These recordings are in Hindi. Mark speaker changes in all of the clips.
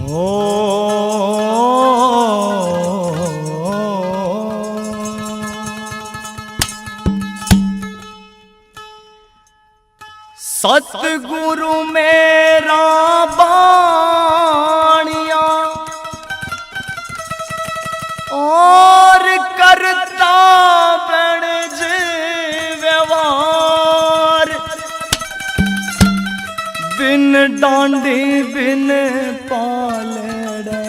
Speaker 1: हो सतगुरु मेरा बाणिया और करता बणज व्यवहार, बिन डांडी बिन पालड़े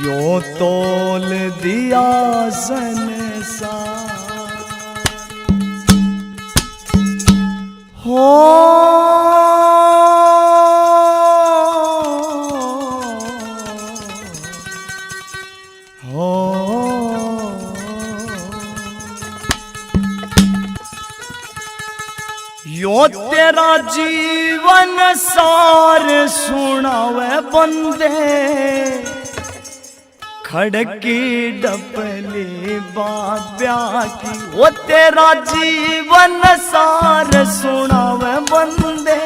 Speaker 1: यो तोल दिया संसार। हो यो तेरा जीवन सार सुनावे बंदे, खड़की डपली बाब्या की। वो तेरा जीवन सार सुनावे बंदे,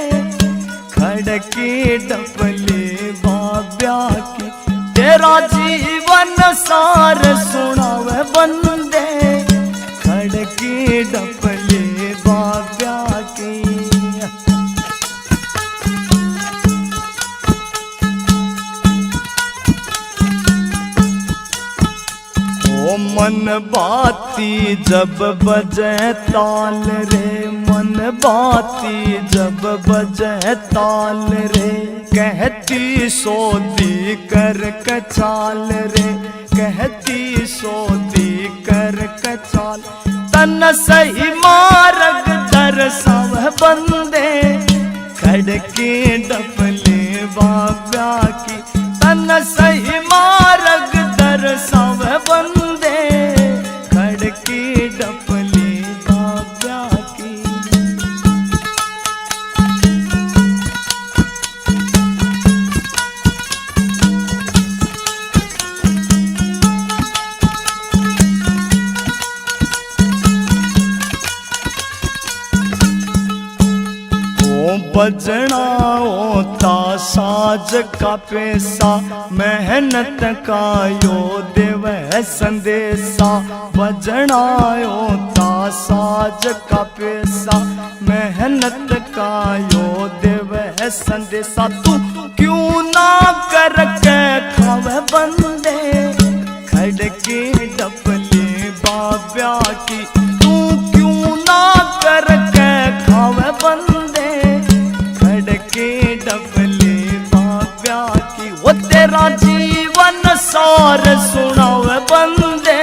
Speaker 1: खड़की डपली बाब्या की। तेरा जीवन सार सुनावे बंदे, खड़की डपली बाब्या की। ओ मन बाती जब बजे ताल रे, मन बाती जब बजे ताल रे। कहती सोदी कर कचाल रे, कहती सोदी कर कचाल। तन सही मार्ग दर्शाव बंदे, खड़की डपले बाब्या की। तन सही मार्ग दर्शाव बंदे, खड़की डपले बाब्या की। बजना होता साज का पैसा, मेहनत का यो देवे संदेशा। बजना होता साज का पैसा, मेहनत का यो देवे संदेशा। तू क्यों ना करके खावे बंदे, खड़की डपली बाब्या की। तू क्यों ना करके खावे बंदे, खड़की डपली बाब्या की। वो तेरा जीवन सार सुनावे बंदे,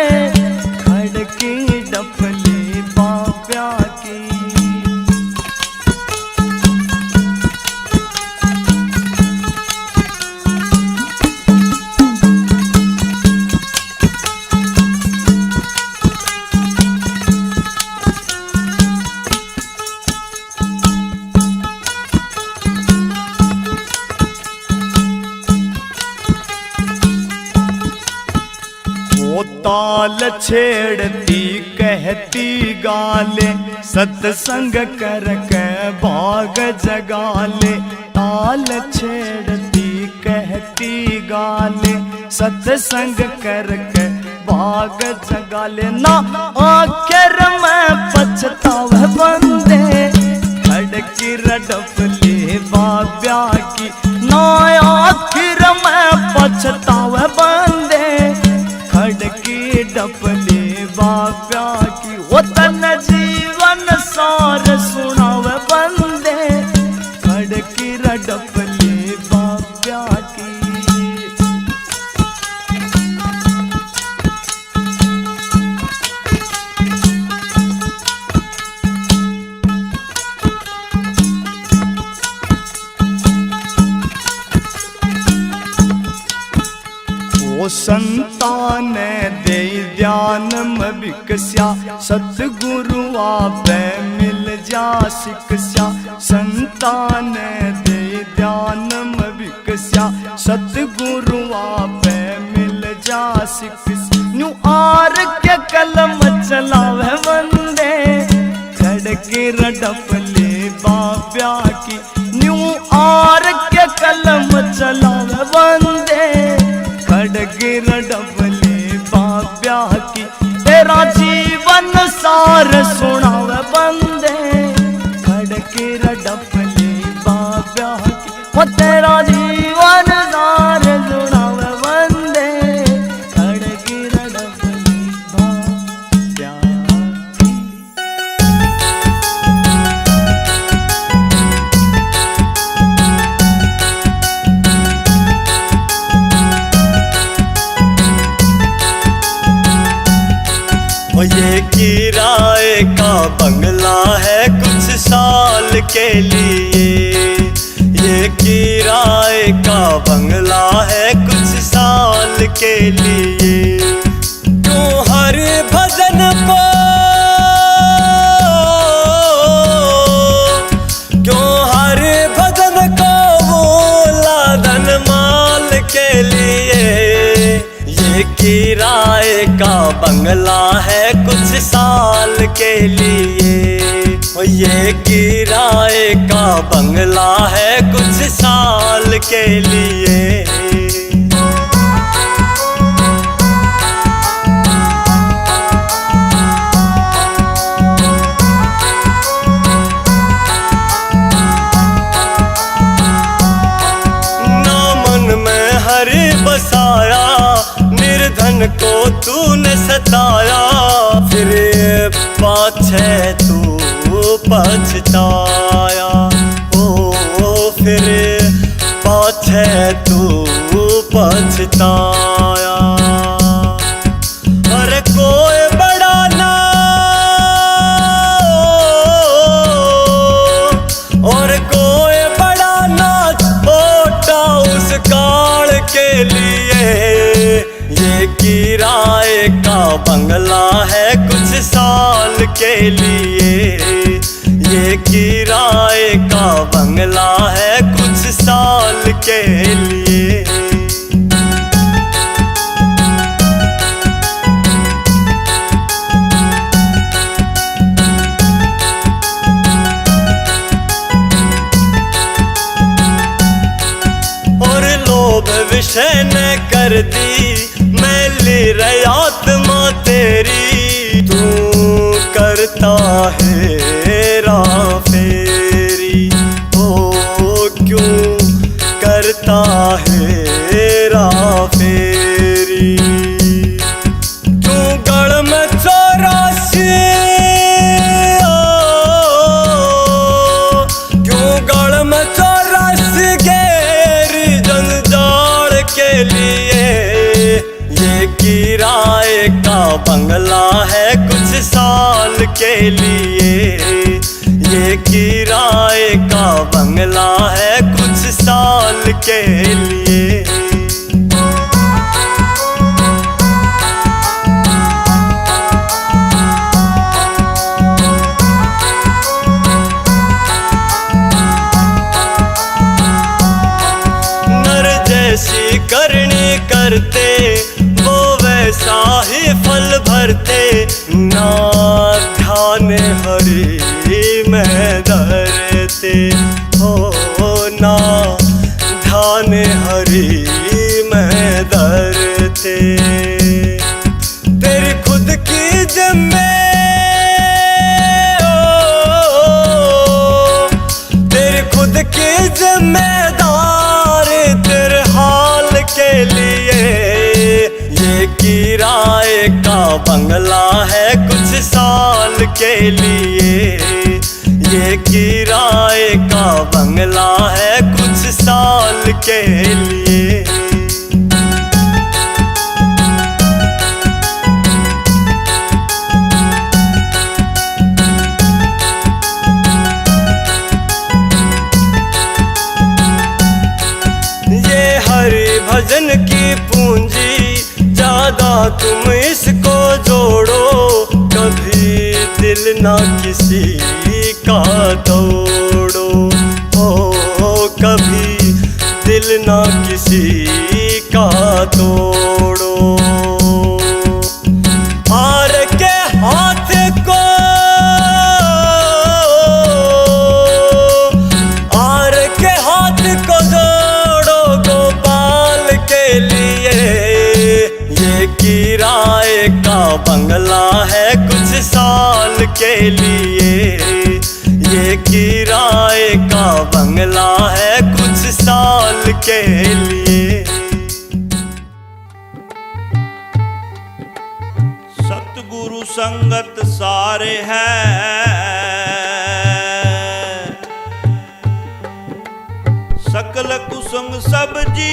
Speaker 1: खड़की डपली बाब्या की। वो ताल छेड़ती कहती गाले, सत्संग करके भाग जगाले। ताल छेड़ती कहती गाले, सत्संग करके भाग जगाले। ना आखिर में पछतावे बंदे, खड़की डपली बाब्या की। ना आखिर में पछतावे बंदे, खड़की डपली बाब्या की। वो तन जीवन सार सुनावे बंदे, खड़की डपली बाब्या की। ओ संतान दे ध्यान में विकस्या, सतगुरु आपे मिल जा शिक्षा। संतान दे ध्यान में विकस्या, सतगुरु आपे मिल जा शिक्षा। न्यू आर के कलम चलावे बंदे, खड़की डपली बाब्या की। न्यू आर के कलम चलावे बंदे खड़ग रडबले बाब्या की तेरा जीवन सार सुनावे बंदे खड़ग रडबले बाब्या की वो तेरा जीवन सार सुनावे बंदे खड़ग रडबले बाब्या की।
Speaker 2: ये किराए का बंगला है कुछ साल के लिए, ये किराए का बंगला है कुछ साल के लिए। क्यों हर भजन को, क्यों हर भजन को बोला धन माल के लिए। ये किराए का बंगला है कुछ साल के लिए, ये किराए का बंगला है कुछ साल के लिए। ना मन में हरि बसाया, निर्धन को तूने सताया, फिर पाछे तू पछताया। ओ फिर पाछे तू पछताया। अरे कोई बड़ा ना और कोई बड़ा ना छोटा उस काल के लिए। ये किराए का बंगला है कुछ साल के लिए, ये किराए का बंगला है कुछ साल के लिए। और लोभ विषय न कर दी मैली रे आत्मा तेरी, तू करता है हेरा फेरी। ओ क्यों करता है हेरा फेरी। क्यों गढ़ में 84, क्यों गढ़ में 84 घेर जंजाल के लिए। ये किराए का बंगला है कुछ साल के लिए, ये किराए का बंगला है कुछ साल के लिए। नर जैसी करनी करते वो वैसा ही फल भरते, ना ध्यान हरि में धरते हो, ना ध्यान हरि में धरते। तेरी खुद की जिम्मे, तेरी खुद की जिम्मेदार तेरे हाल के लिए। ये किराए का बंगला है कुछ साल के लिए, ये किराए का बंगला है कुछ साल के लिए। ये हरि भजन की पूंजी ज्यादा तुम इसको जोड़ो, कभी दिल ना किसी का तोड़ो। ओ कभी दिल ना किसी का तोड़ो। हार के हाथ को, हार के हाथ के लिए। ये किराए का बंगला है कुछ साल के लिए।
Speaker 3: सतगुरु संगत सारे है, सकल कुसुम सब जीव।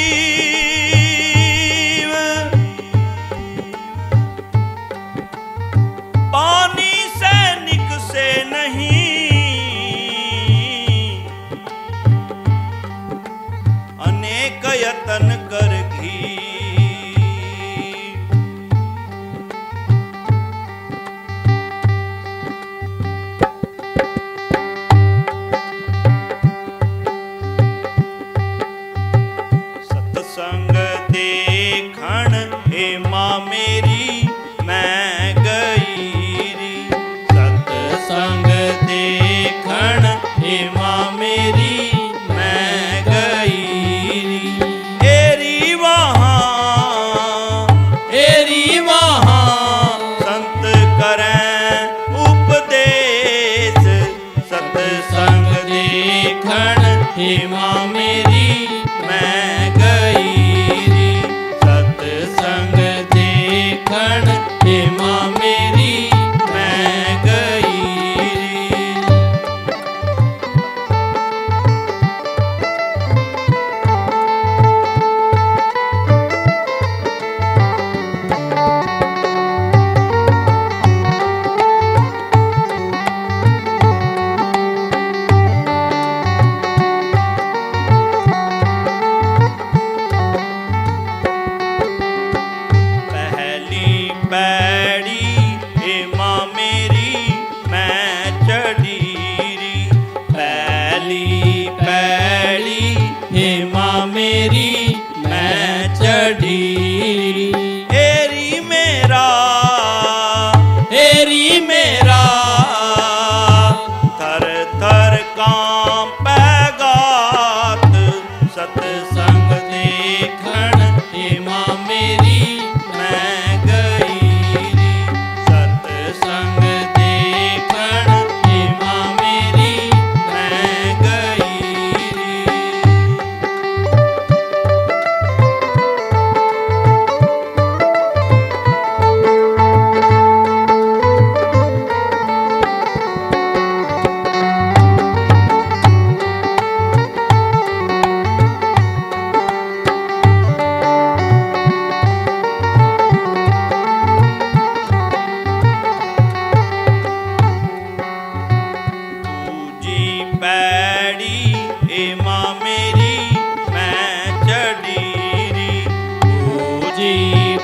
Speaker 3: पानी सैनिक से नहीं, अनेक यतन कर घी। सत्संग देखण हे माँ मेरी मैं गई री। सत्संग देखण हे माँ मेरी मैं गई री। एरी वहाँ संत करें उपदेश। सत्संग देखण हे माँ मेरी मैं गई री। सत्संग देखण हे माँ मेरी मैं गई री। पहली पैड़ी हे माँ मेरी मैं चढ़ी री। पहली पैड़ी हे माँ मेरी मैं चढ़ी री। एरी मेरा थर थर कांपे गात। सत्संग देखण हे माँ मेरी मैं गई री। सत्संग देखण हे माँ मेरी मैं गई री। दूजी पैड़ी हे माँ मेरी मैं चढ़ी री। दूजी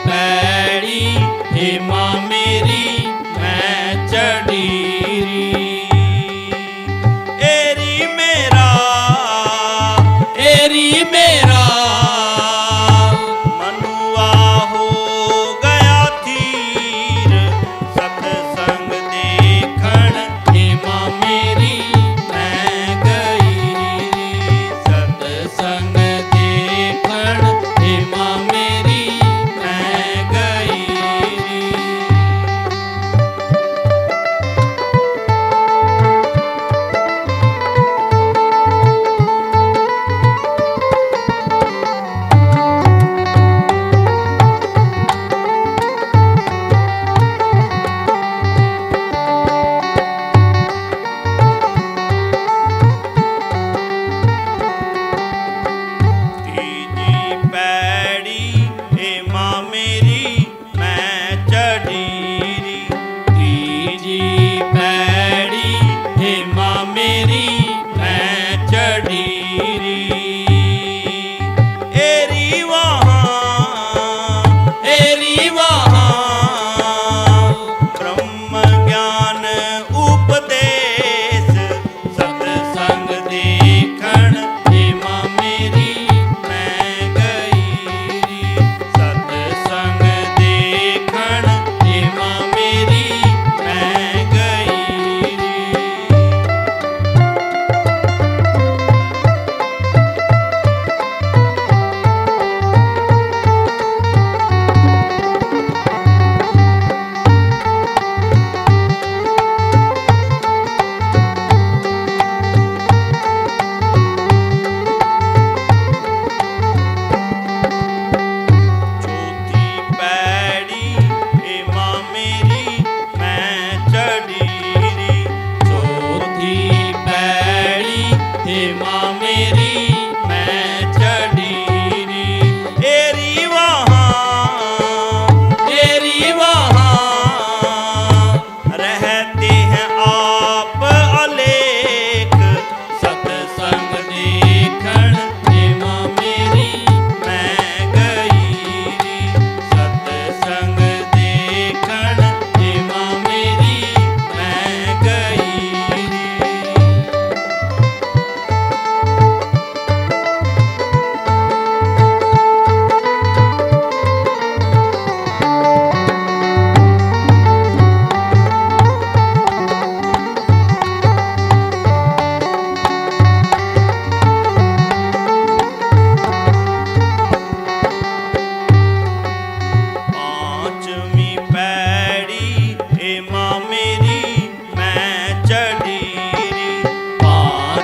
Speaker 3: पैड़ी हे माँ मेरी मैं चढ़ी री। एरी मेरा मनुआ हो गया थीर। सत्संग देखण हे माँ मेरी मैं गई री। सत्संग देखण हे माँ मेरी मैं गई री। तीजी पैड़ी हे माँ मेरी मैं चढ़ी री। तीजी पैड़ी हे माँ मेरी मैं चढ़ी री। एरी वहाँ ब्रह्म ज्ञान उपदेश। सत्संग देखण हे माँ मेरी मैं गई री। सत्संग देखण हे माँ मेरी मैं गई री।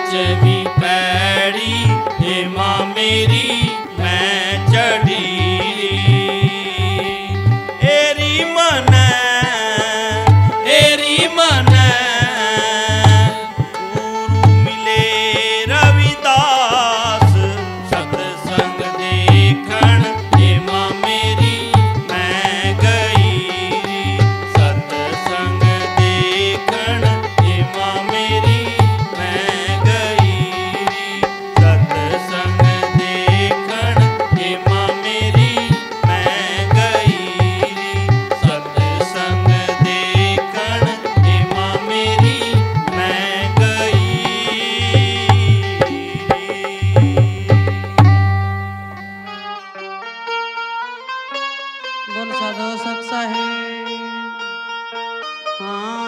Speaker 3: बिच भी पैड़ी हे माँ मेरी मैं चढ़ी एरी मन गुरु मिले रविदास सतसंग देखण हे माँ मेरी मैं गई सतसंग देखण हे माँ मेरी मैं गई सतसंग देखण हे माँ मेरी मैं गई सतसंग देखण हे माँ मेरी मैं गई
Speaker 4: बोल साधो सत साहेब हाँ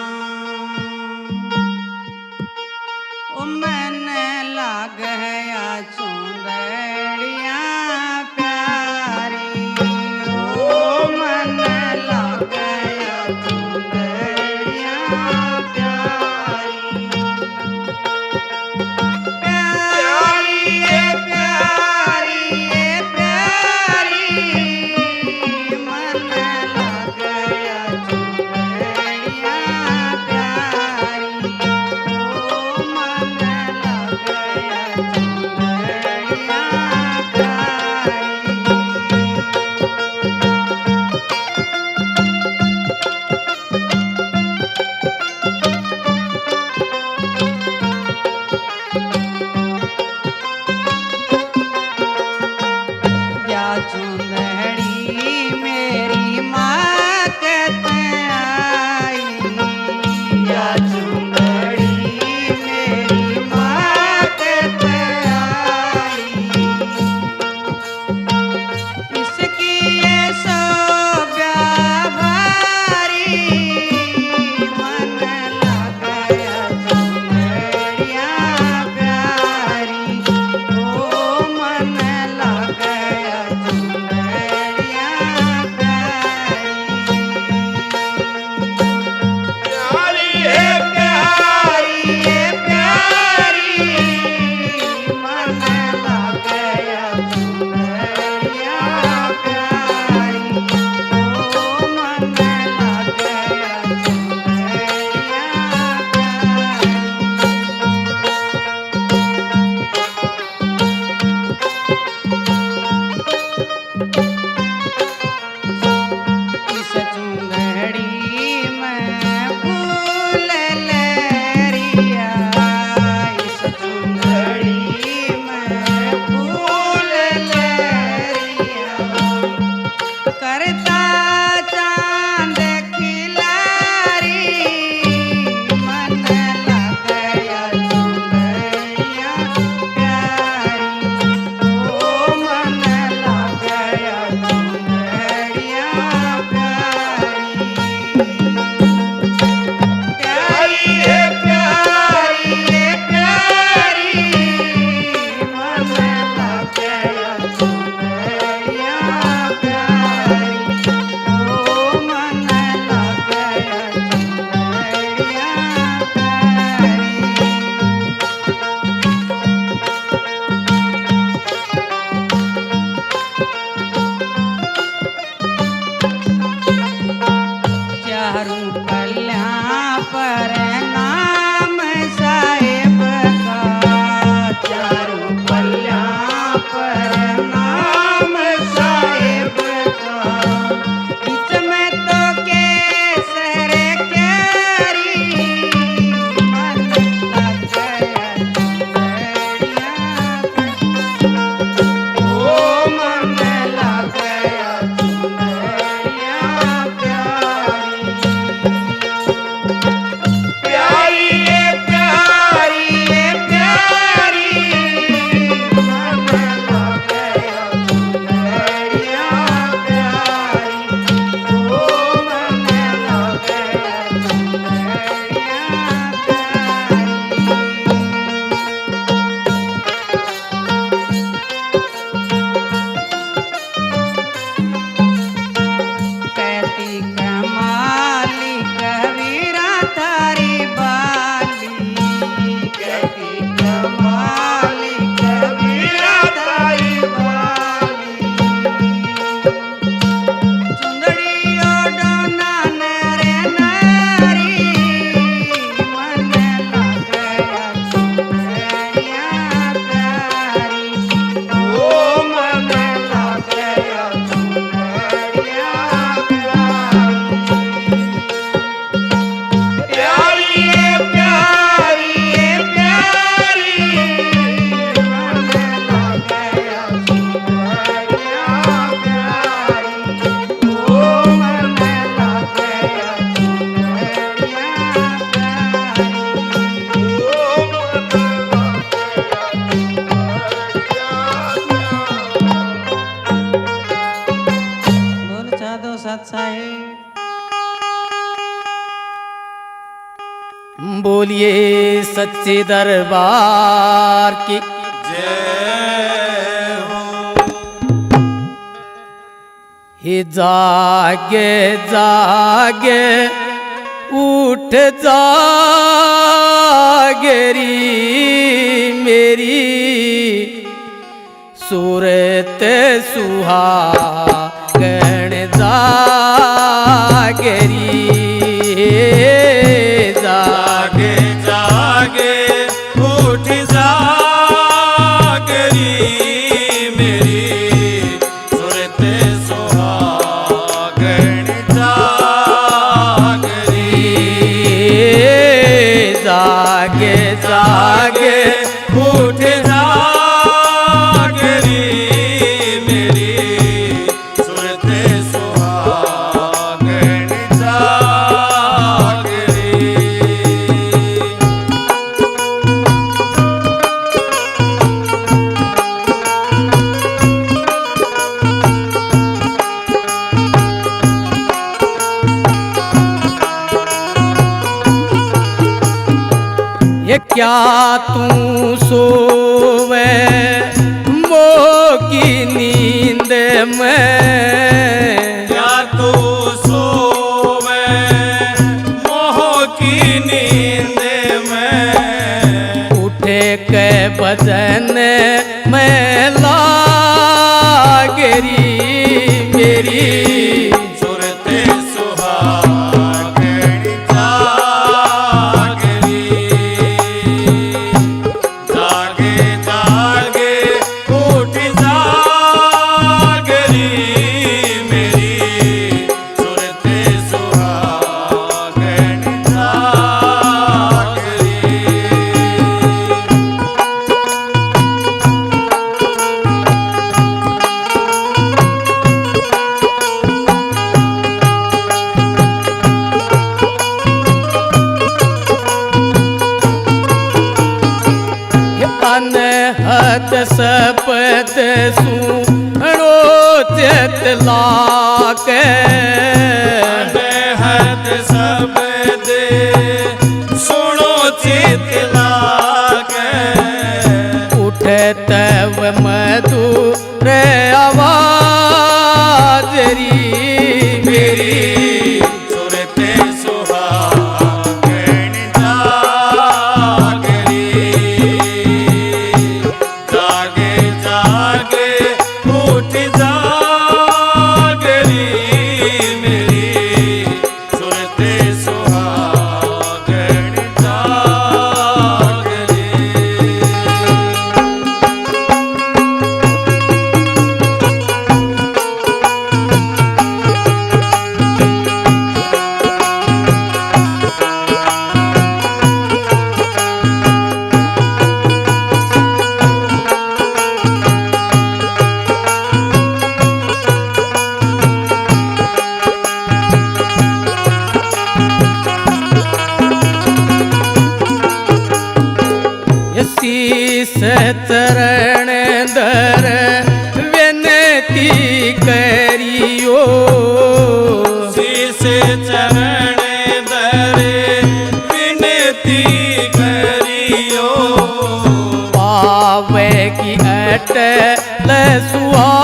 Speaker 4: ओ मैंने लाग है या चुंदड़िया प्यारी ओ मैंने लाग है या चुंदड़िया प्यारी प्यारी प्यारी प्यारी मन लग गया चुंदड़िया प्यारी ओ मन लग गया चुंदड़िया
Speaker 1: बोलिए सच्चे दरबार की
Speaker 3: जय हो।
Speaker 1: हे जागे जागे उठ जागरी मेरी सूरत सुहागण जागरी
Speaker 3: जागे जागे उठ जागरी मेरी सूरत सुहागण जागरी।
Speaker 1: जागे जागे
Speaker 3: उठ जागरी मेरी सूरत सुहागण जागरी।
Speaker 1: ये क्या तू सोवे मोह की नींद में
Speaker 3: क्या तू सोवे मोह की नींद में
Speaker 1: उठे के बदन में लागरी मेरी
Speaker 3: सूरत सुहागण जागरी। जागे जागे उठ जागरी मेरी सूरत सुहागण जागरी।
Speaker 1: अनहद सपत सुनो चतला के
Speaker 3: अनहद शब्द सुनो चितला के
Speaker 1: उठे तव मधुर आवाजरी मेरी
Speaker 3: सूरत सुहागण जागरी। जागे जागे उठ जागरी मेरी सूरत सुहागण जागरी।
Speaker 1: शीस चरण दर विनती करियो
Speaker 3: शीस चरण दरे विनती करियो
Speaker 1: पावे की अटल सुहागरी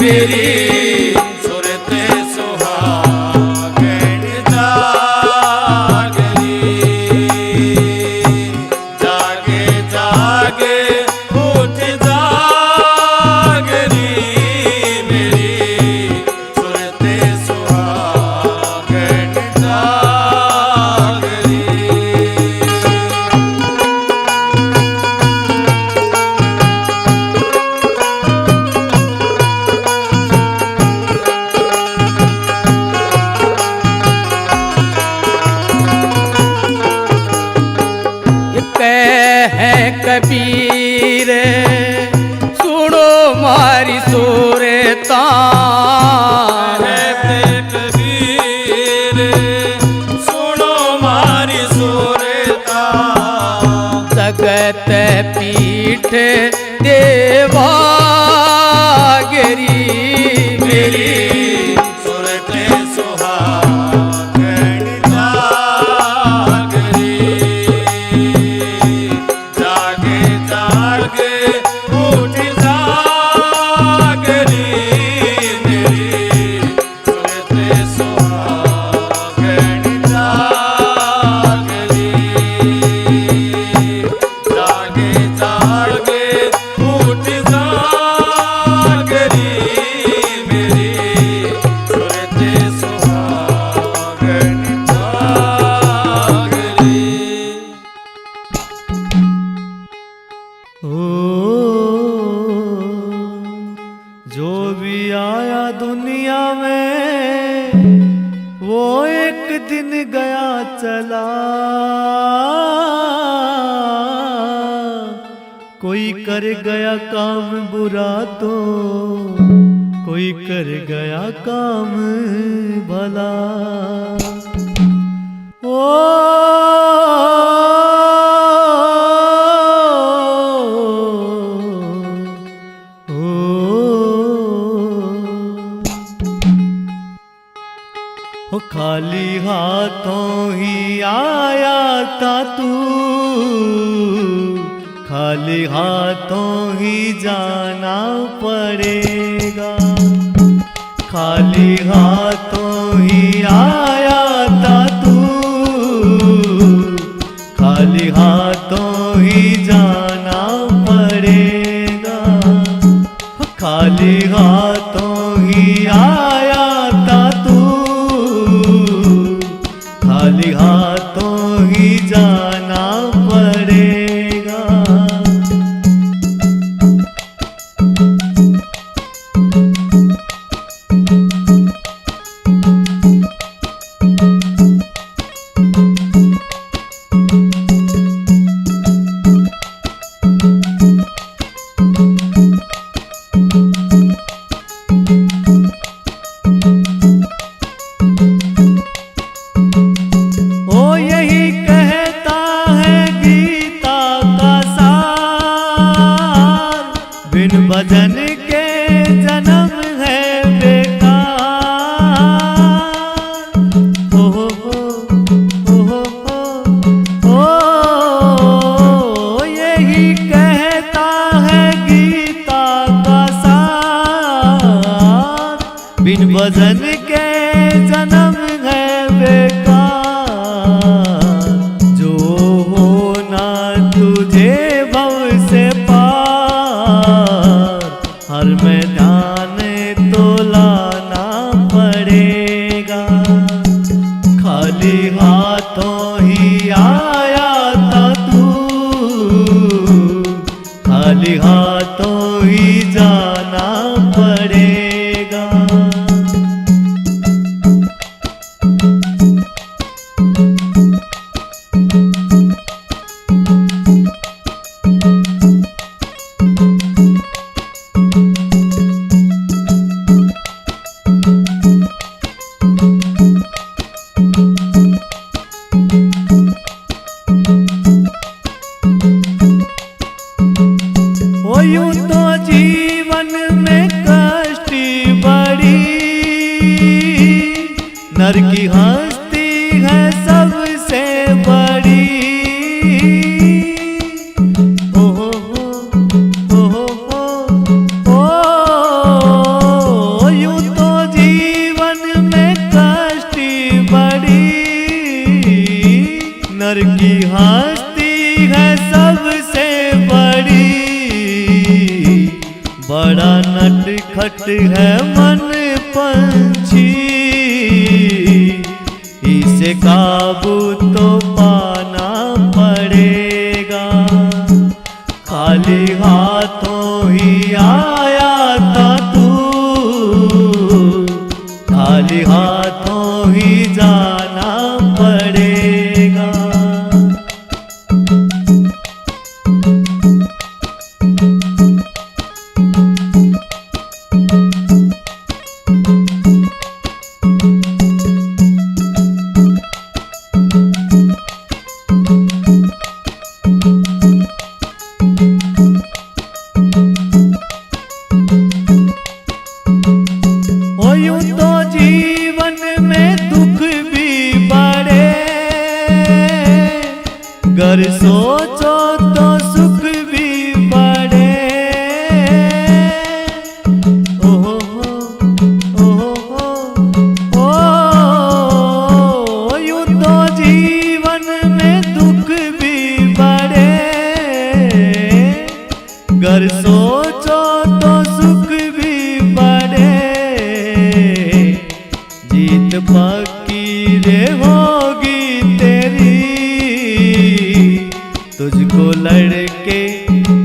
Speaker 1: मेरी
Speaker 3: सूरत सुहागण जागरी। जागे जागे उठ जागरी मेरी सूरत सुहागण जागरी।
Speaker 1: है कबीर सुनो मारी सोरता
Speaker 3: कहते कबीर सुनो मारी सुरता।
Speaker 1: जगत पीठ देवागरी मेरी
Speaker 3: सूरत सुहागण जागरी।
Speaker 2: कोई कर गया काम बुरा तो कोई कर गया काम भला। ओ खाली हाथों ही आया था तू, खाली हाथों ही जाना पड़ेगा। खाली हाथों ही आया था तू, खाली हाथों ही जाना पड़ेगा। खाली हाथों ही आया था तू, खाली हाथों ही जाना पड़ेगा। भजन के जन्म है बेकार। ओ यही कहता है गीता का सार, बिन भजन के जन्म है बेकार। जो होना तुझे भव से हर मैदान तो लाना पड़ेगा। खाली हाथों ही आया था तू, खाली हाथों ही जाना पड़ेगा। यूं तो जीवन में कष्ट बड़ी, नर की हस्ती है सबसे बड़ी। ओ यूं तो जीवन में कष्ट बड़ी, नर की हस्ती है सबसे बड़ी। बड़ा नटखट है मन पंछी, इसे काबू तो पाना पड़ेगा। खाली हाथों ही आया था तू, खाली हाथों ही जाना पड़ेगा। यूं तो जीवन में दुख भी बड़े, गर सोचो तो सुख भी बड़े। यूं तो जीवन में दुख भी बड़े, गर सोचो तो सुख भी बड़े। जीत पक्की रे होगी तेरी, तुझको लड़के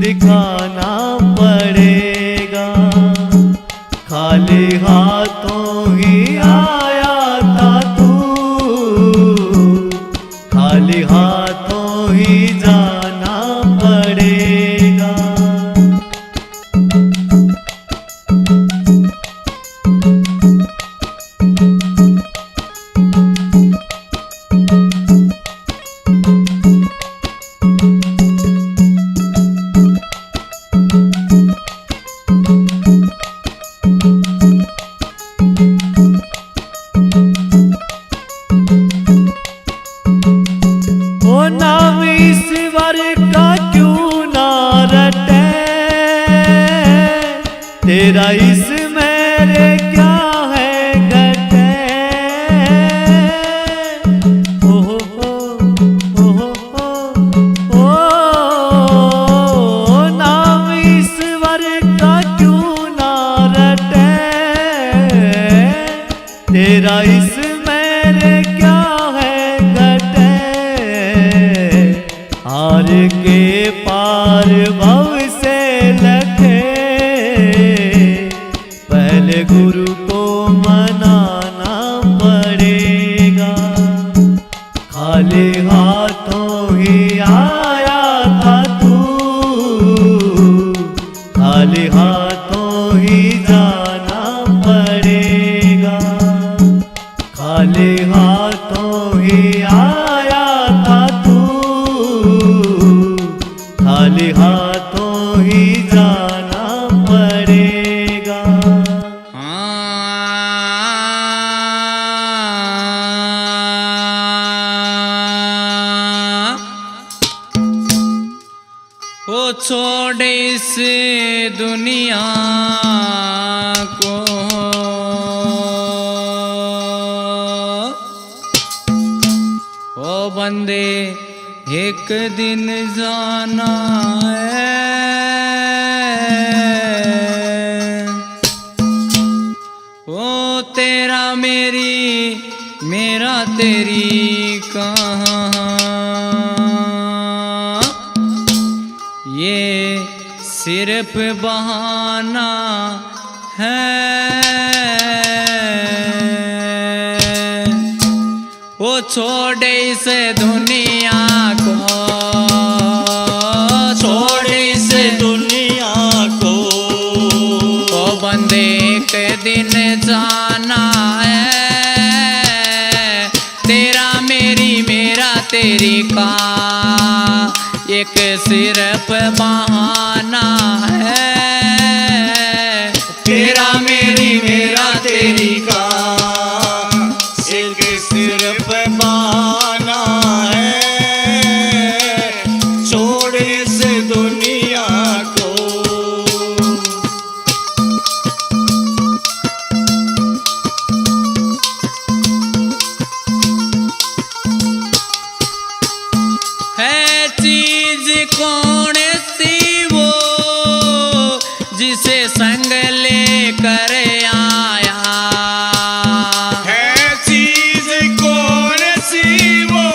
Speaker 2: दिखाना पड़ेगा। खाली हाथों ही आया था तू, खाली हाथों ही जाना पड़ेगा। तेरा इस मेरे क्या है घटे। ओहो ओहो ओ नाम ईश्वर का क्यों ना रटे। तेरा इस मेरे क्या है घटे। हार के पार भव से लखे। पहले गुरु को मनाना पड़ेगा। खाली हाथों ही आया था तू। खाली हाथों ही जाना पड़ेगा। खाली हाथों ही आया था तू। खाली हाथों ही जाना पड़ेगा।
Speaker 1: वो छोड़े इस दुनिया को। ओ बंदे एक दिन जाना है। ओ तेरा मेरी मेरा तेरी कहाँ। ये सिर्फ बहाना है। वो छोड़े इस दुनिया को।
Speaker 3: छोड़े इस दुनिया को।
Speaker 1: ओ बंदे एक दिन जाना है। तेरा मेरी मेरा तेरी का एक सिर्फ बहाना है।
Speaker 3: तेरा मेरी मेरा तेरी का एक सिर्फ बहाना है। छोड़ इस दुनिया को।
Speaker 1: है चीज कौन सी वो जिसे संग लेकर आया।
Speaker 3: है चीज कौन सी वो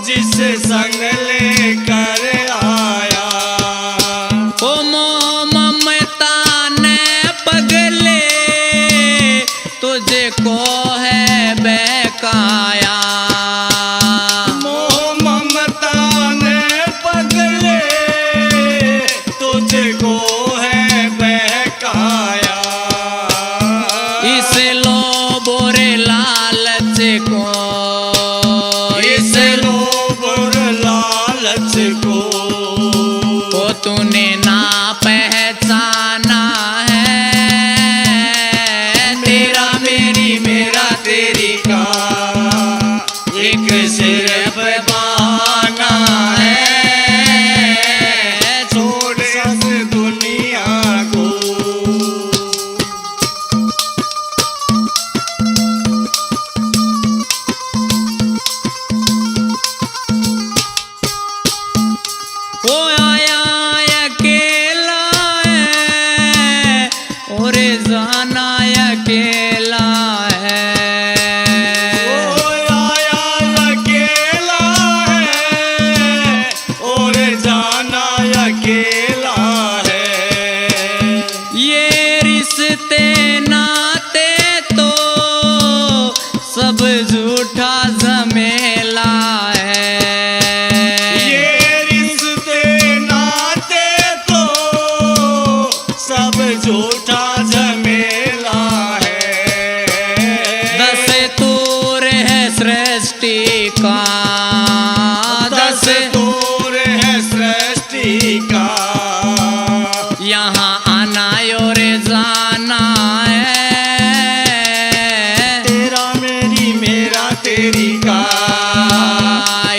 Speaker 3: जिसे संग लेकर आया।
Speaker 1: ओ मोह ममता ने पगले तुझे को है बहकाया।
Speaker 3: मोह ममता ने पगले तुझको है बहकाया।
Speaker 1: इस लोभ और लालच को।
Speaker 3: इस लोभ और लालच को।
Speaker 1: वो तूने ना पहचाना है।
Speaker 3: तेरा मेरी मेरा तेरी का एक सिर्फ बहाना है। छोड़ इस दुनिया को।
Speaker 1: वो आया अकेला है और जाना अकेला है।
Speaker 3: वो आया अकेला है और जाना अकेला है।
Speaker 1: ये रिश्ते नाते तो सब झूठा झमेला है।
Speaker 3: ये रिश्ते नाते तो सब झूठा झमेला है।
Speaker 1: दस तूर है सृष्टि का।
Speaker 3: दस दूर है सृष्टि का।
Speaker 1: यहाँ आना और जाना है।
Speaker 3: तेरा मेरी मेरा तेरी का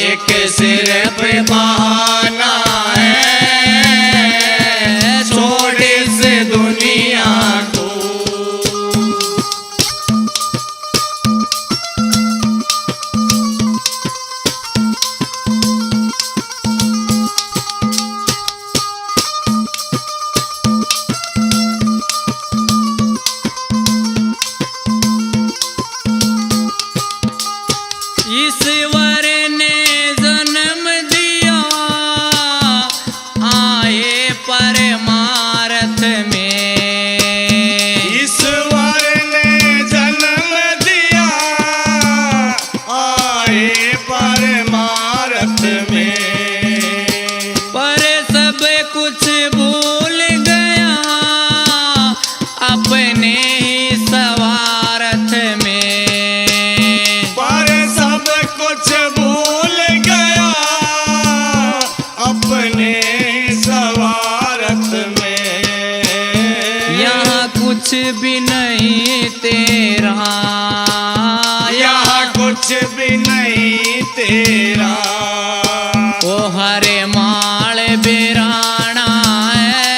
Speaker 3: एक सिर्फ बहाना है। छोड़ इस दुनिया तेरा।
Speaker 1: ओ हरे माल बिराना है,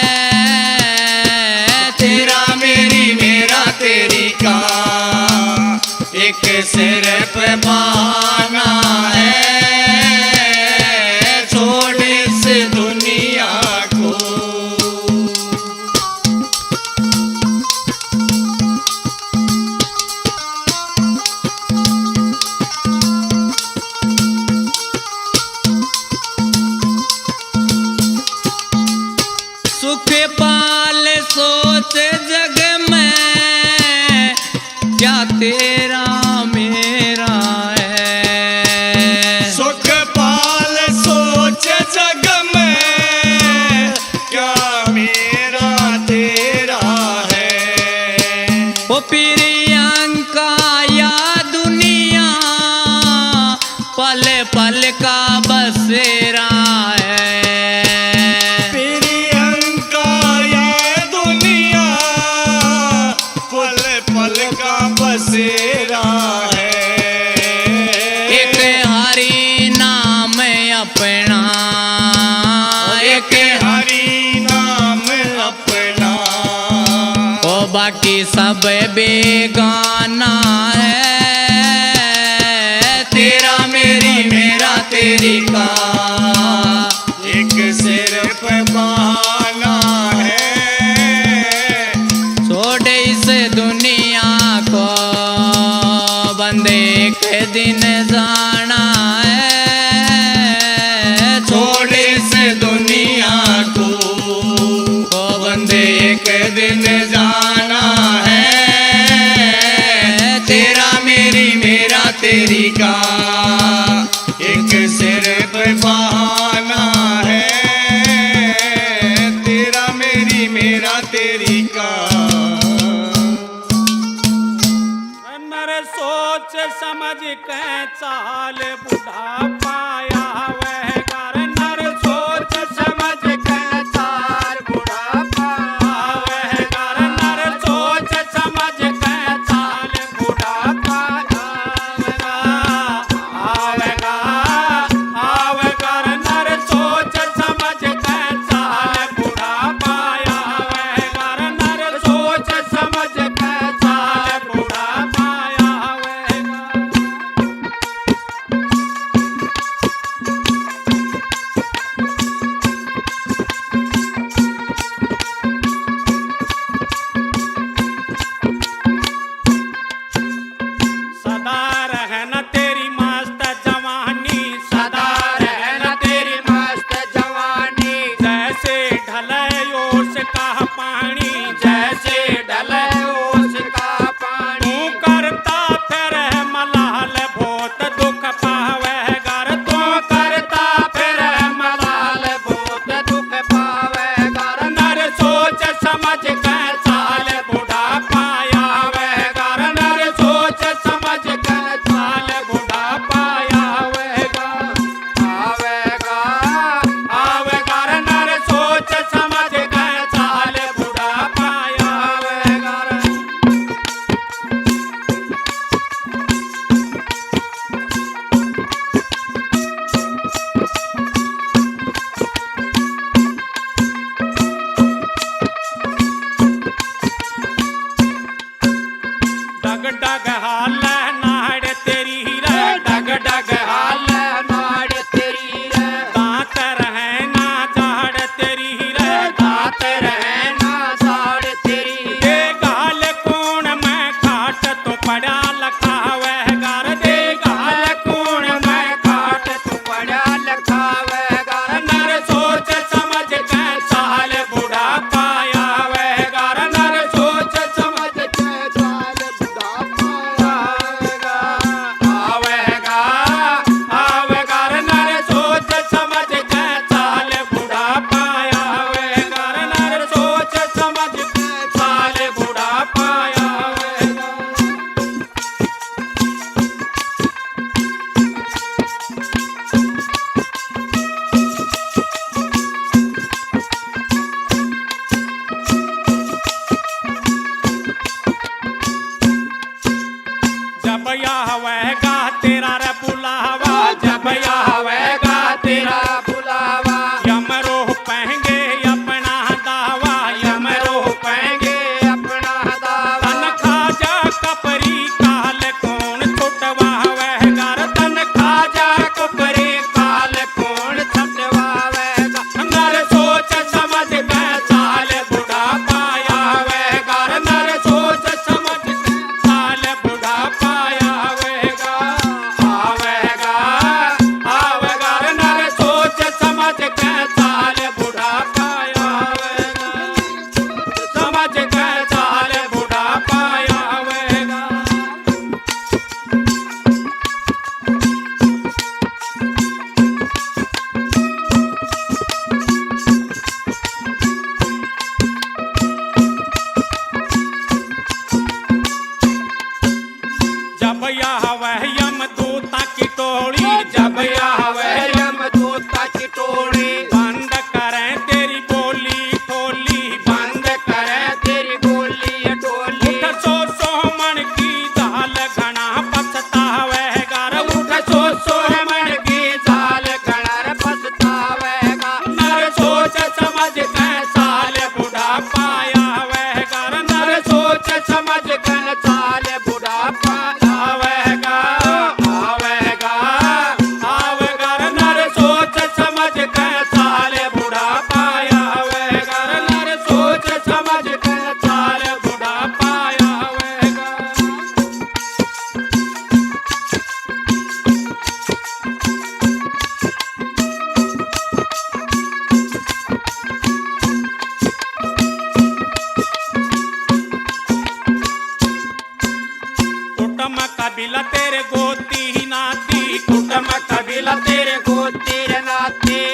Speaker 3: तेरा मेरी मेरा तेरी का एक सिर पे बहाना है। छोड़ इस दुनिया को।
Speaker 1: सुख पाल सोच जग में, क्या तेरा मेरा है।
Speaker 3: सुख पाल सोच जग में, क्या मेरा तेरा है।
Speaker 1: ओ प्रियंका या दुनिया पल पल का बसेरा है।
Speaker 3: प्रियंका ये दुनिया पल पल का बसेरा है।
Speaker 1: एक हरि नाम अपना,
Speaker 3: एक हरि नाम अपना।
Speaker 1: ओ बाकी सब बेगाना है।
Speaker 3: तेरा मेरी मेरा तेरी का एक सिर पे बहाना है।
Speaker 1: छोड़ इस दुनिया को बंदे एक दिन जाना है।
Speaker 3: छोड़ इस दुनिया को बंदे एक दिन जाना है। तेरा मेरी मेरा तेरी का एक सिर पे बहाना है। तेरा मेरी मेरा तेरी का।
Speaker 5: नर सोच समझ के चाल बुढ़ा पाया वह कर। नर सोच समझ के चाल बुढ़ा पाया वह कर। नर सोच समझ के चाल बुढ़ा पाया आवेगा आवेगा। नर सोच समझ के चाल बुढ़ा पाया वह कर। नर सोच समझ के चाल बुढ़ा पाया वह कर।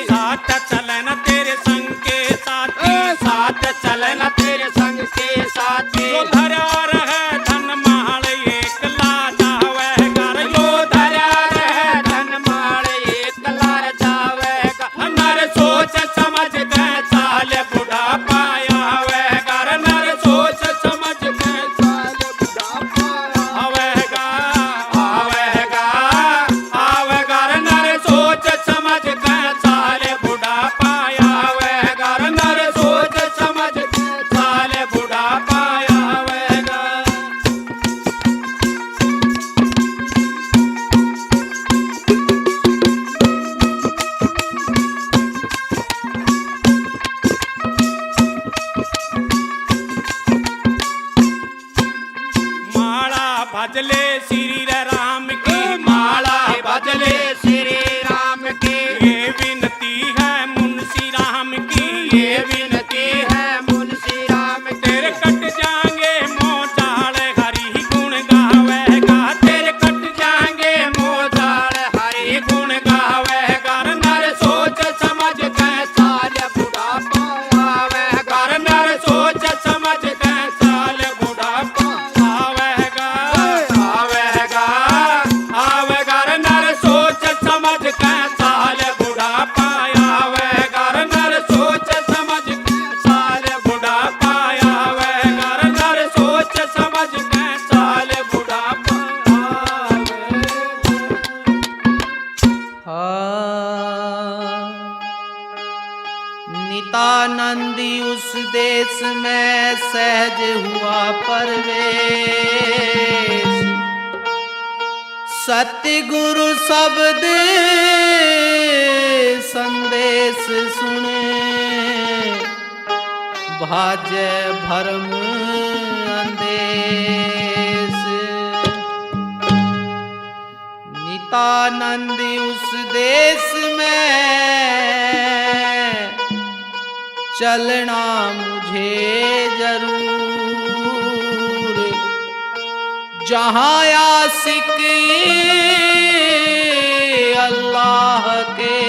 Speaker 5: साथ चलन तेरे संग के साथी,
Speaker 3: साथ चलन तेरे संग के साथी।
Speaker 5: जो धरा रहे धन माल एक ला जावे घर,
Speaker 3: जो धरा रहे धन माल एक लार जावेगा।
Speaker 5: नर सोच समझ के चाल बुढ़ा पाया वे घर, नर सोच समझ के
Speaker 3: साल बुढ़ापा
Speaker 5: आवेगा आवेगा आवेगा नर सोच समझ के चाल बुढ़ा पाया वे घर, नर सोच समझ के चाल बुढ़ा पाया वेगा। माला भजले श्री राम की,
Speaker 3: माला बजले श्री राम की।
Speaker 5: ये विनती है मुंशी राम की,
Speaker 3: ये विनती है मुंशी राम की।
Speaker 5: तेरे कट जाएंगे मोचाल हरि गुण गावेगा, तेरे कट जाएंगे
Speaker 3: मोजाल हरि
Speaker 5: गुण गावेगा नर सोच समझ के
Speaker 3: साल बुढ़ापा आवेगा।
Speaker 5: कर नर सोच समझ के चाल बुढ़ापा आवेगा आवेगा आवेगा नर सोच समझ के चाल बुढ़ापा आवेगा, नर सोच समझ के चाल बुढ़ापा आवेगा, नर सोच समझ के चाल बुढ़ापा
Speaker 2: नितानंदी उस देश में सहज हुआ परवेश, सतगुरु शब्द संदेश सुने, भाजे भरम अंदेश। नितानंदी उस देश में चलना मुझे जरूर, जहाँ आशिक अल्लाह के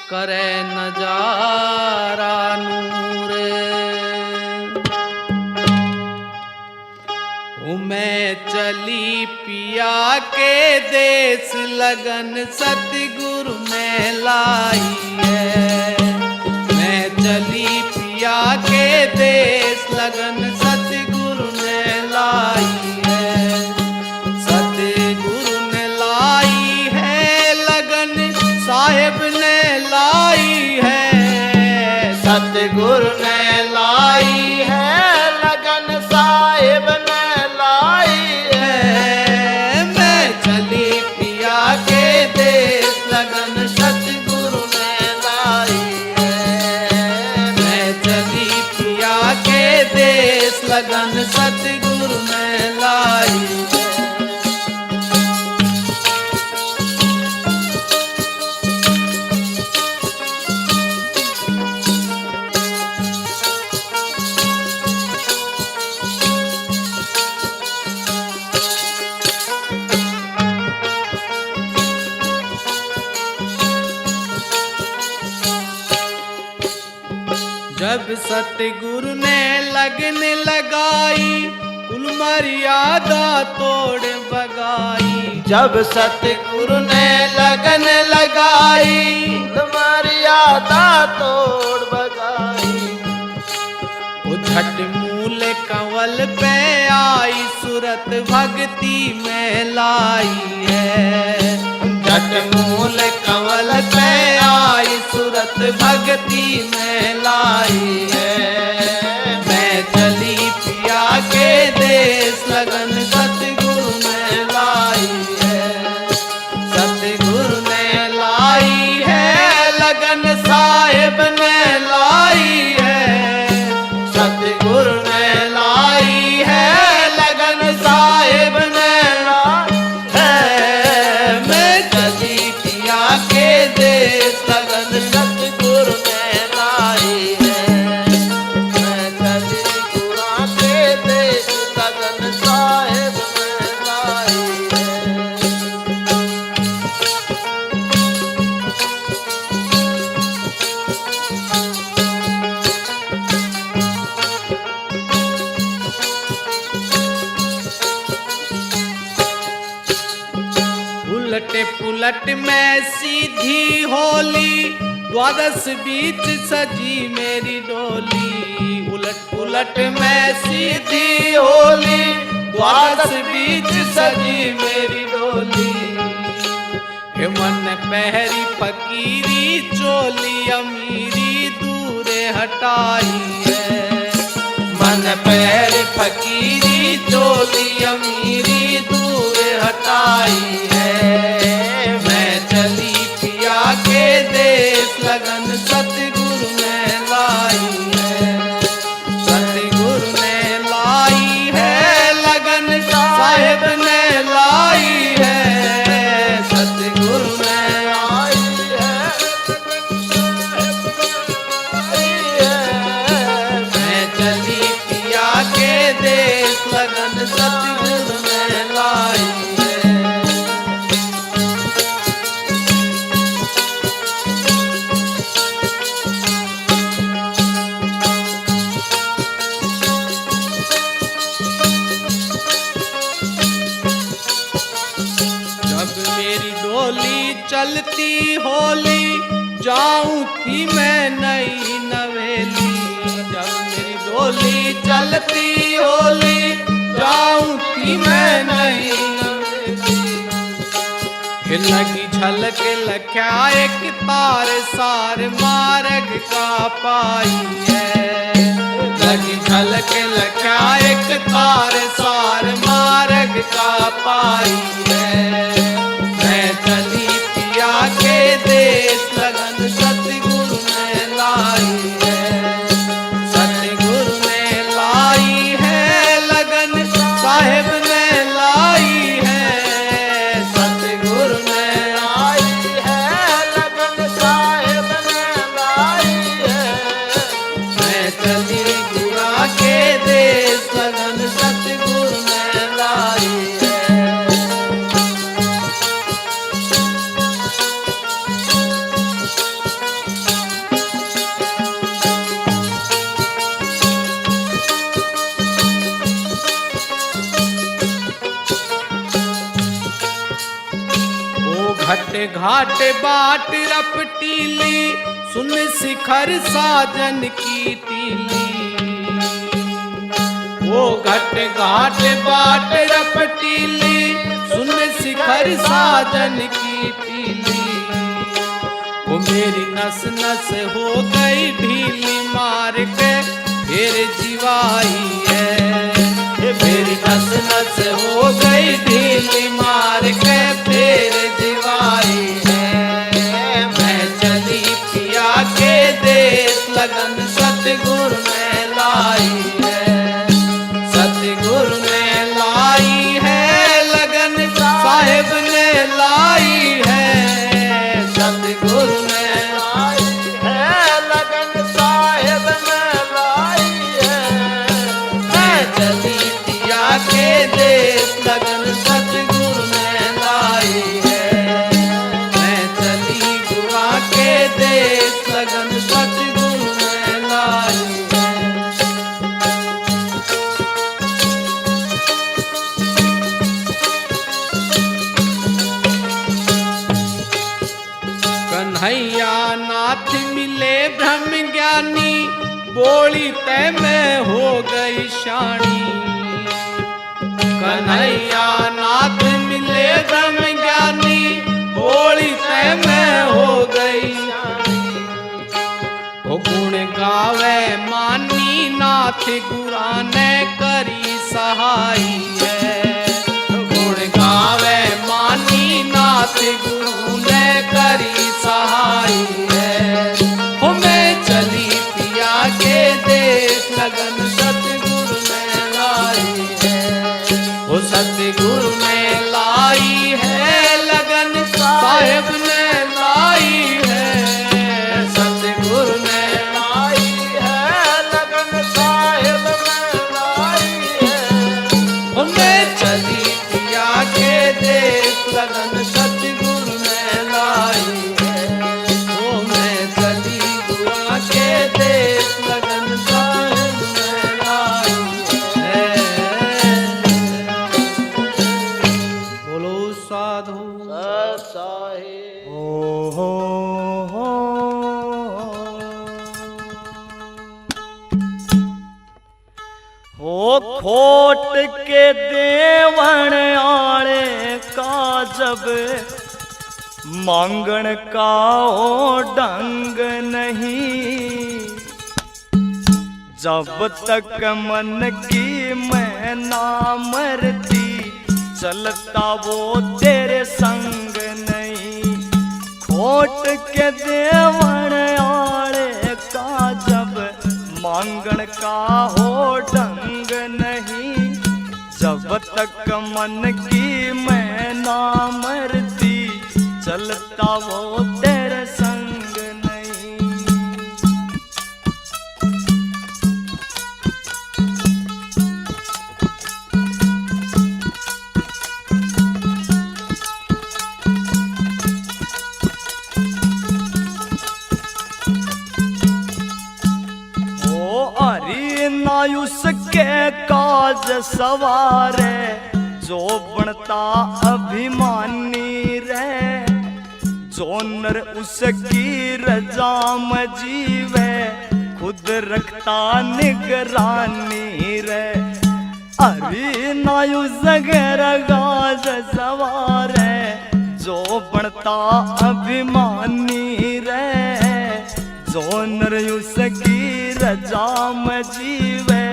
Speaker 2: करे नजारा नूर। मैं चली पिया के देश लगन सतगुरु ने लाई है, मैं चली पिया के देश लगन सतगुरु ने लाई है, सतगुरु ने लाई है लगन साहिब ने लाई है, सतगुरु ने लाई है लगन साहिब ने लगन सतगुरु ने लाई है, मैं चली पिया के देश लगन सतगुरु ने लाई है। जब सतगुरु ने लगन लगाई कुल मर्यादा तोड़ बगाई, जब सतगुरु ने लगन लगाई कुल मर्यादा तोड़ बगाई, वो झट मूल कंवल पे आई सूरत भक्ति में लाई है, झट मूल कंवल पे आई सूरत भक्ति में लाई है, मैं चली पिया के देश लगन सतगुरु ने लाई है, सतगुरु ने लाई है लगन साहिब ने लाई है, सतगुरु ने लाई है लगन साहिब ने लाई है, मैं चली पिया के देश लगन सतगुरु ने लाई है, मैं चली गुरा के देश लगन साहिब ने लाई है। उलट में सीधी होली, द्वादश बीच सजी मेरी डोली। उलट उलट में सीधी होली, द्वादश बीच सजी मेरी डोली। हे मन पहरी फकीरी, चोली अमीरी दूरे हटाई है। मन पहरी फकीरी, चोली अमीरी दूरे हटाई है। मैं चली पिया के देश, लगन सतगुरु ने लाई है। सतगुरु ने लाई है लगन, साहेब ने लाई है। सतगुरु ने लाई है। मैं चली पिया के देश, लगन सतगुरु ने लाई है। मेरी डोली चलती होली, जाऊं थी मैं नई नवेली। जब मेरी डोली चलती होली, जाऊं थी मैं नई नवेली। लगी झलक लख्या एक तार, सार मार्ग का पाई है। लगी झलक लख्या एक तार, सार मार्ग का पाई है। मैं चली पिया के देश, लगन सतगुरु ने लाई है। सतगुरु ने लाई है लगन, साहेब ने लाई है। सतगुरु ने लाई है लगन, साहेब ने लाई है। मैं चली पिया के देश, लगन सतगुरु ने लाई है। घट घाट बाट रपटीली, सुन शिखर साजन की तीली। वो घट घाट बाट रपटीली, सुन शिखर साजन की तीली। वो मेरी नस नस हो गई ढीली, मार के फिर जीवाई है। मेरी नस नस हो गई ढीली, मार के फिर जीवाई है। मैं चली पिया के देश, लगन सतगुरु ने लाई है। सतगुरु ने लाई है लगन, साहेब ने लाई है। सतगुरु ने लाई है लगन, साहेब ने लाई है। मैं चली पिया के देश, लगन सतगुरु ने लाई है। मैं चली गुआ के देश, लगन सतगुरु ने लाई है। कन्हैया नाथ मिले ब्रह्म ज्ञानी, बोली तय में हो गई शानी। कन्हैया नाथ मिले ब्रह्म ज्ञानी, बोली तय में हो गई शानी। वो गुण गावे मानी, नाथ गुरा ने करी सहाई है। गुण गावे मानी, नाथ गुरु ने करी सहाई है। हो मैं चली पिया के देश, लगन सतगुरु ने लाई है। वो सतगुरु ने लाई है लगन, साहेब ने लाई है। सतगुरु ने लाई है लगन, साहेब ने लाई है। वो मैं चली पिया के देश, लगन सतगुरु ने लाई है। वो मैं चली गुआ के देश, लगन साहेब ने लाई है।
Speaker 6: खोट के देवण आले का जब मांगण का ओ ढंग नहीं। जब तक मन की मैं ना मरती चलता वो तेरे संग नहीं। खोट के देवण आले का जब मांगण का हो ढंग नहीं। जब तक मन की मैं ना मरती चलता वो तेरे संग नहीं। नायुस के काज सवारे जो बनता अभिमानी रे। जो नर उसकी रजा में जीवे खुद रखता निगरानी रे। अरे नायुस के काज सवारे जो बनता अभिमानी रे। जो नर उसकी रजा में जीवे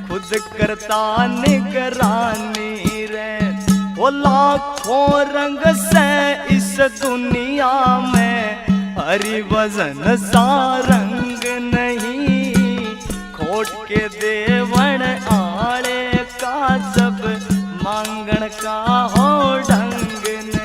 Speaker 6: खुद करता निगरानी रे। वो लाखों रंग से इस दुनिया में हरि वजन सा रंग नहीं। खोट के देवण आले का जब मांगण का हो ढंग नहीं।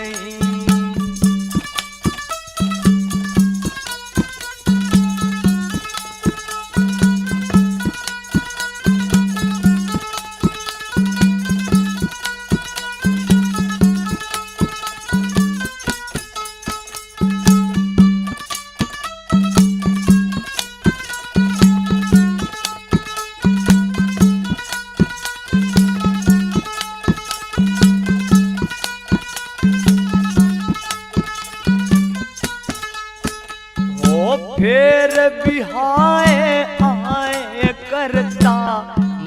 Speaker 6: फिर बिहाए आए करता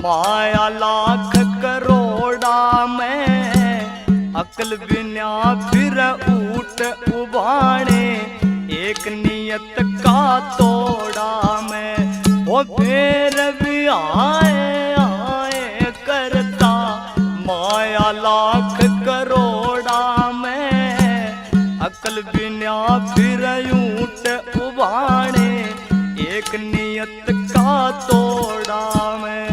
Speaker 6: माया लाख करोड़ा में। अकल बिना फिर ऊट उबाणे एक नियत का तोड़ा में। वो फिर बिहाए आए करता माया लाख करोड़ा में। अकल बिना फिर ऊट उबाणे एक नियत का तोड़ा में।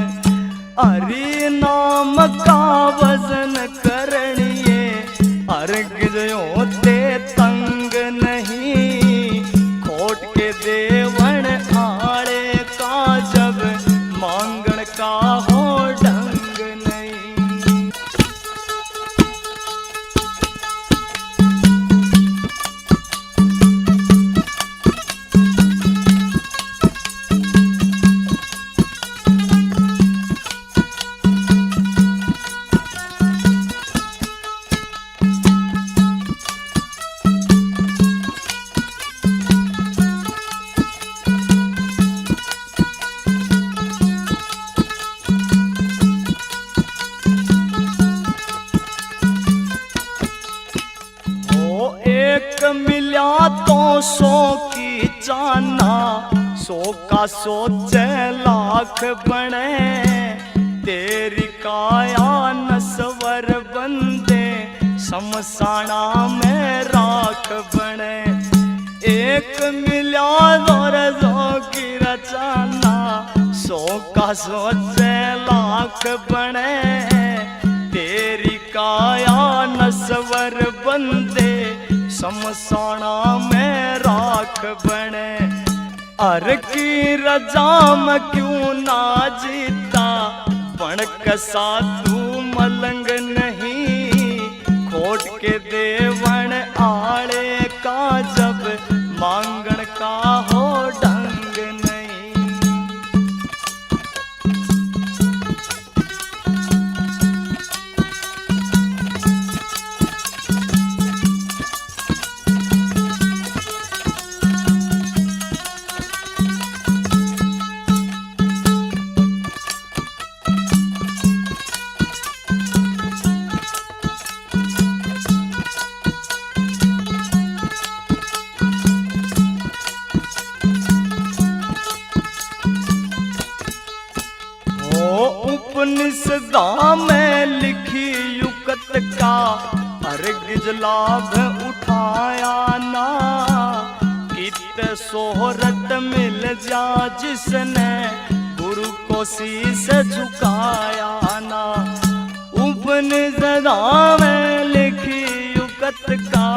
Speaker 6: हरि नाम का वजन करनिए अर्घ होते तंग नहीं। खोट के देवण आले का जब मांगण का हो ढंग नहीं। मिला तो 100 की जाना 100 का 100 लाख बने। तेरी काया नस्वर बंदे शमशाना में राख बने। 1 मिला और 100 की रचाना 100 का 100 लाख बने। तेरी काया नस्वर बंदे शमशाना में राख बने। अर की रजा में क्यों ना जीता पणक साधु मलंग नहीं। खोट के देवण आले का जब मांगण का हो ढंग नहीं। उपनिषदा में लिखी युकत का अर्घ लाभ उठाया ना। कित सोहरत मिल जा जिसने गुरु को शीश झुकाया ना। उपनिषदा में लिखी युकत का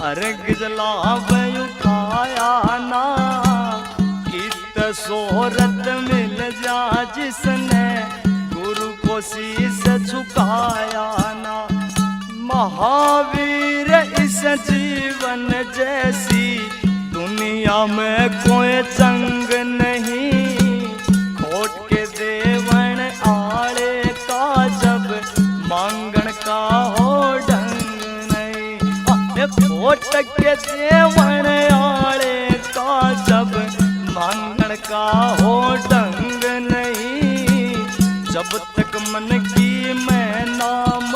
Speaker 6: अर्घ लाभ उठाया ना। कित सोहरत मिल जा जिसने गुरु को शीश झुकाया ना। महावीर इस जीवन जैसी दुनिया में कोई जंग नहीं। खोट के देवन आड़े का जब मांगण का हो ढंग नहीं। खोट के देवन आड़े का जब मांगण का हो ढंग नहीं। जब तक मन की मैं नाम